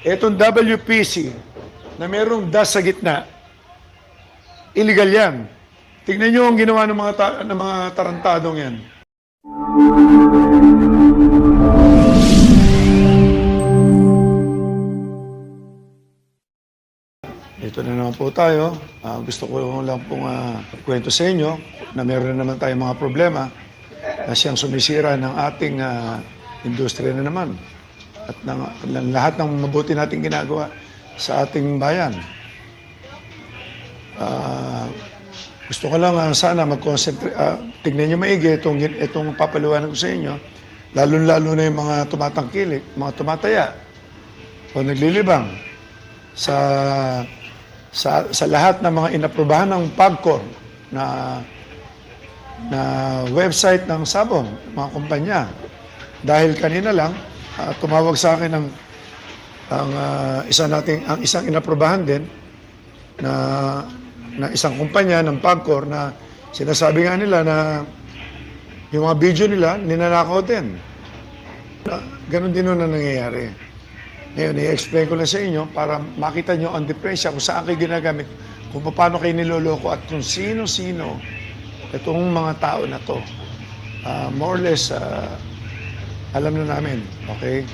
Etong WPC na merong dash sa gitna, illegal yan. Tignan nyo ang ginawa ng mga tarantadong yan. Ito na naman po tayo. Gusto ko lang pong kwento sa inyo na meron na naman tayong mga problema na siyang sumisira ng ating industriya na naman at ng lahat ng mabuti nating ginagawa sa ating bayan. Gusto ko lang sana mag-concentrate, tignan nyo maigi itong papaliwanag ko sa inyo, lalo-lalo na yung mga tumatangkilik, mga tumataya o naglilibang sa lahat ng mga inaprubahan ng PAGCOR na website ng Sabong, mga kumpanya. Dahil kanina lang, tumawag sa akin ang isang inaprubahan din na isang kumpanya ng PAGCOR na sinasabi nga nila na yung mga video nila, ninanakaw din. Ganon din nun na nangyayari. Ngayon, i-explain ko na sa inyo para makita nyo ang diferensya kung saan kayo ginagamit, kung paano kayo niloloko at kung sino-sino itong mga tao na to. More or less, alam na namin. Okay?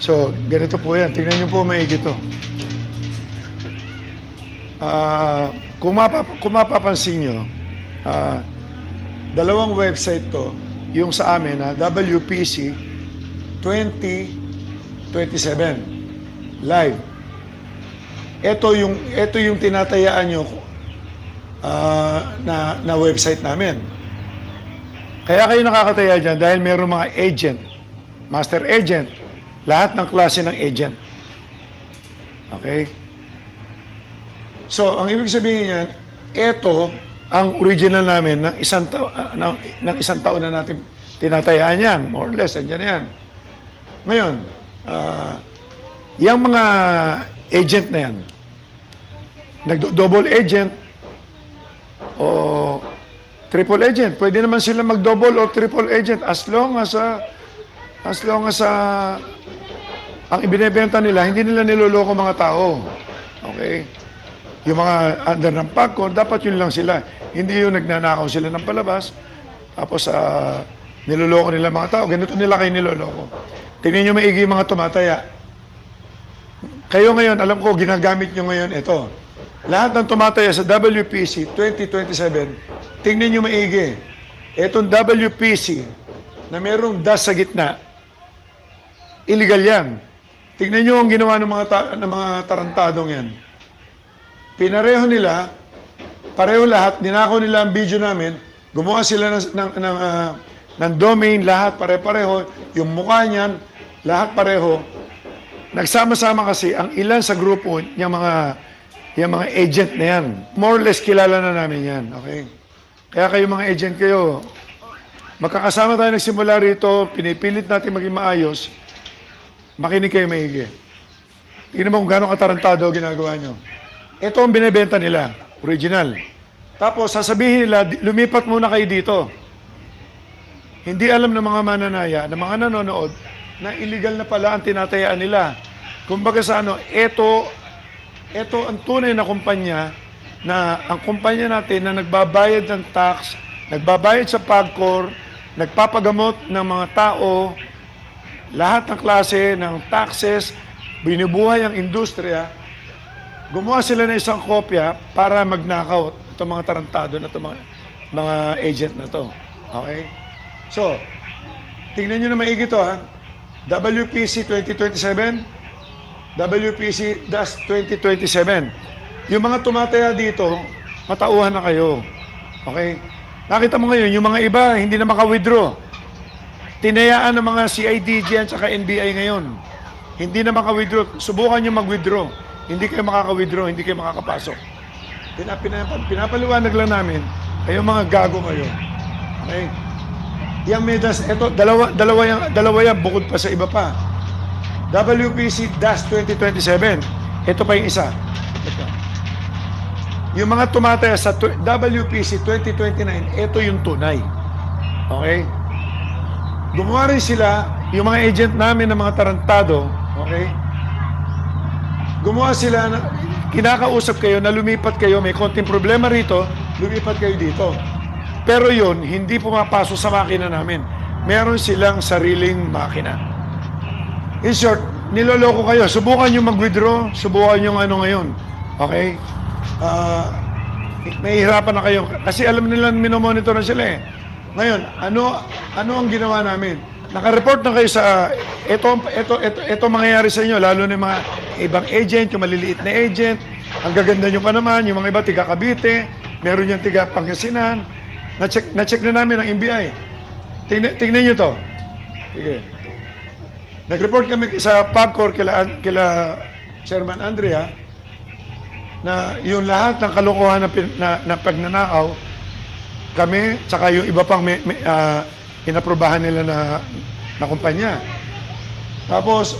So, ganito po yan. Tingnan nyo po maigi to. Kung mapapansin nyo, dalawang website to, yung sa amin na WPC 2027 live. Ito yung tinatayaan nyo na website namin. Kaya kayo nakakataya dyan dahil mayroong mga agent, master agent, lahat ng klase ng agent. Okay? So, ang ibig sabihin niyan, ito ang original namin ng isang taon na natin tinatayaan yan. More or less, andyan na yan. Ngayon, yung mga agent na yan, nagdo-double agent o triple agent, pwede naman sila mag-double o triple agent as long as ang ibinebenta nila, hindi nila niloloko mga tao. Okay? Yung mga under ng PAGCOR, dapat yun lang sila. Hindi yung nagnanakaw sila ng palabas, tapos niloloko nila mga tao. Ganito nila kayo niloloko. Tingnan nyo maigi yung mga tumataya. Kayo ngayon, alam ko, ginagamit nyo ngayon ito. Lahat ng tumataya sa WPC 2027, tingnan nyo maigi. Itong WPC na merong dash sa gitna, illegal yan. Tingnan nyo ang ginawa ng mga tarantadong yan. Pinareho nila, pareho lahat, ninakaw nila ang video namin, gumawa sila ng domain, lahat pare-pareho, yung mukha niyan, lahat pareho. Nagsama-sama kasi ang ilan sa grupo, yung mga agent na yan. More or less kilala na namin yan, okay? Kaya kayo mga agent kayo, magkakasama tayo nagsimula rito, pinipilit natin maging maayos, makinig kayo maigi. Tingnan mo kung gano'ng katarantado ginagawa nyo. Ito ang binibenta nila, original. Tapos sasabihin nila, lumipat muna kayo dito. Hindi alam ng mga mananaya, ng mga nanonood, na illegal na pala ang tinatayaan nila. Kumbaga sa ito ang tunay na kumpanya, na ang kumpanya natin na nagbabayad ng tax, nagbabayad sa PAGCOR, nagpapagamot ng mga tao, lahat ng klase ng taxes, binubuhay ang industriya. Gumawa sila ng isang kopya para magnakaw itong mga tarantado na itong mga agent na to. Okay? So, tingnan nyo na maigi ito, ha? WPC 2027, WPC-2027. Yung mga tumataya dito, matauhan na kayo. Okay? Nakita mo ngayon, yung mga iba, hindi na maka-withdraw. Tinayaan ng mga CIDG at saka NBI ngayon. Hindi na maka-withdraw. Subukan nyo mag-withdraw. Hindi kayo makaka-withdraw, hindi kayo makakapasok. Pinapaliwanag lang namin, kayong mga gago ngayon. Okay? Yung medas, ito, dalawa yan, bukod pa sa iba pa. WPC-2027. Ito pa yung isa. Ito. Yung mga tumataya sa WPC 2029, ito yung tunay. Okay? Gumawa rin sila, yung mga agent namin ng mga tarantado, okay? Gumawa sila na, kinakausap kayo na lumipat kayo, may konting problema rito, lumipat kayo dito. Pero yon hindi pumapasok sa makina namin. Meron silang sariling makina. In short, niloloko kayo. Subukan nyo mag-withdraw, subukan nyo ano ngayon. Okay? Nahihirapan na kayo. Kasi alam nila, minomonitor na sila eh. Ngayon, ano ang ginawa namin? Naka-report na kayo sa, ito mangyayari sa inyo, lalo na yung mga ibang agent, yung maliliit na agent, ang gaganda nyo pa naman, yung mga iba tiga Cavite, meron yung tiga Pangasinan, na-check na namin ang NBI. Tingnan nyo to. Sige. Nag-report kami sa PAGCOR kila Chairman Andrea na yung lahat ng kalokohan na pagnanakaw, kami, tsaka yung iba pang inaprobahan nila na kumpanya. Tapos,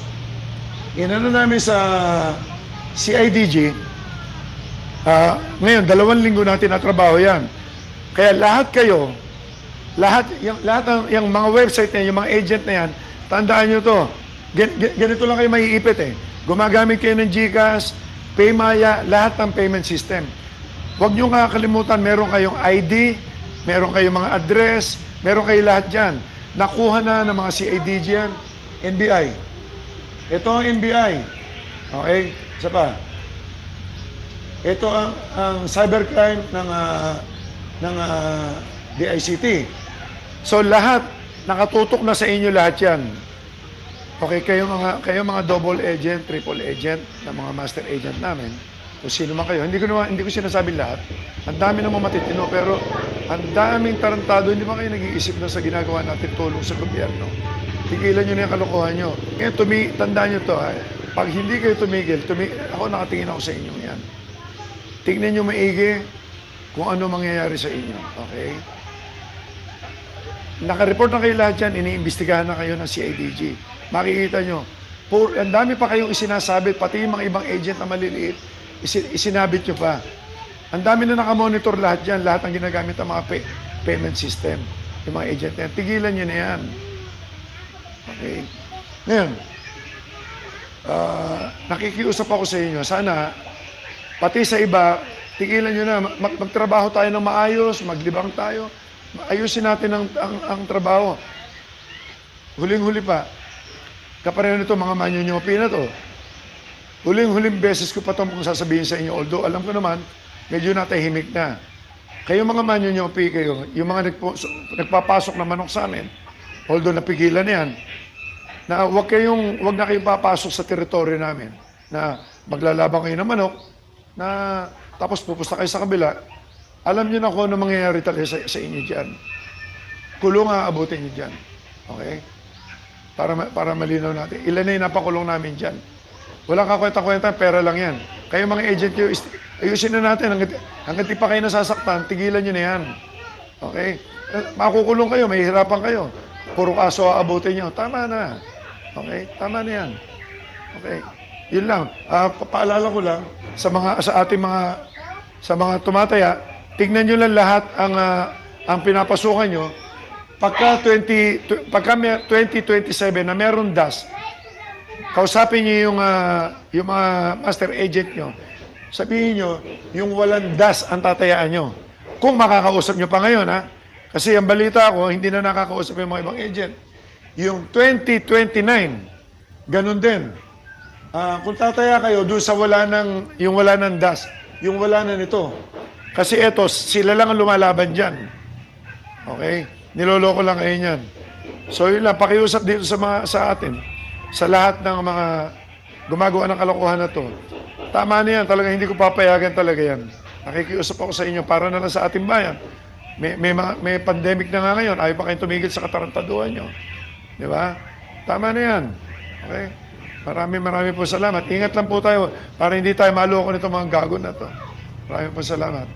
inano namin sa CIDG, ngayon, 2 linggo natin na trabaho yan. Kaya lahat kayo, yung mga website na yan, yung mga agent na yan, tandaan nyo to, ganito lang kayo maiipit eh. Gumagamit kayo ng GCash, Paymaya, lahat ng payment system. Huwag nyo nga kalimutan, meron kayong ID, meron kayong mga address, meron kayo lahat dyan. Nakuha na ng mga CIDG yan, NBI. Ito ang NBI. Okay? Isa pa. Ito ang cybercrime ng DICT. So lahat, nakatutok na sa inyo lahat yan. Okay, kayo mga double agent, triple agent, na mga master agent namin, kung sino man kayo, hindi ko sinasabi lahat. Ang dami namang matitino, pero ang daming tarantado, hindi ba kayo nag-iisip na sa ginagawa natin tulong sa gobyerno? Tigilan nyo na yung kalokohan nyo. Kaya tandaan nyo to, pag hindi kayo tumigil, ako nakatingin ako sa inyo yan. Tingnan nyo maigi kung ano mangyayari sa inyo. Okay? Naka-report na kayo lahat yan, iniimbestigahan na kayo ng CIDG. Makikita nyo, ang dami pa kayong isinasabit, pati yung mga ibang agent na maliliit, isinabit nyo pa. Ang dami na nakamonitor lahat yan, lahat ang ginagamit ng mga payment system, yung mga agent na yan. Tigilan nyo na yan. Okay? Ngayon, nakikiusap ako sa inyo, sana, pati sa iba, tigilan nyo na, magtrabaho tayo ng maayos, maglibang tayo, ayusin natin ang trabaho. Huling-huli pa, kapareho nito mga manyonyopi na to. Huling-huling beses ko pa itong sasabihin sa inyo, although alam ko naman, medyo natahimik na. Kayo mga manyonyopi kayo, yung mga nagpapasok na manok sa amin, although napigilan na yan, na wag na kayong papasok sa teritoryo namin, na maglalabang kayo ng manok, na tapos pupusta kayo sa kabila, alam niyo na kung ano mangyayari talaga sa inyo dyan. Kulong aabutin niyo dyan. Okay? Para malinaw natin. Ilan na yung napakulong namin dyan. Walang kakwenta-kwenta, pera lang yan. Kayo mga agent kayo, ayusin na natin. Hanggang di pa kayo nasasaktan, tigilan nyo na yan. Okay? Makukulong kayo, may hirapan kayo. Puro kaso aabutin nyo. Tama na. Okay? Tama na yan. Okay? Yun lang. Paalala ko lang, sa ating mga tumataya, tignan nyo lang lahat ang pinapasukan nyo. Pagka 2027 na meron DAS, kausapin nyo yung mga master agent nyo. Sabihin nyo, yung walang DAS ang tatayaan nyo. Kung makakausap nyo pa ngayon, ha? Kasi ang balita ko, hindi na nakakausap yung mga ibang agent. Yung 2029, ganun din. Kung tataya kayo doon sa wala ng DAS, yung wala na nito. Kasi eto, sila lang ang lumalaban dyan. Okay? Niloloko lang kayo yan. So yun lang, pakiusap dito sa atin, sa lahat ng mga gumagawa ng kalokohan na to. Tama na yan, talaga hindi ko papayagan talaga yan. Nakikiusap ako sa inyo para na lang sa ating bayan. May pandemic na nga ngayon, ayaw pa kayong tumigil sa katarantaduhan nyo. Di ba? Tama na yan. Okay? Marami po salamat. Ingat lang po tayo para hindi tayo maloko nito mga gago na to. Maraming po salamat.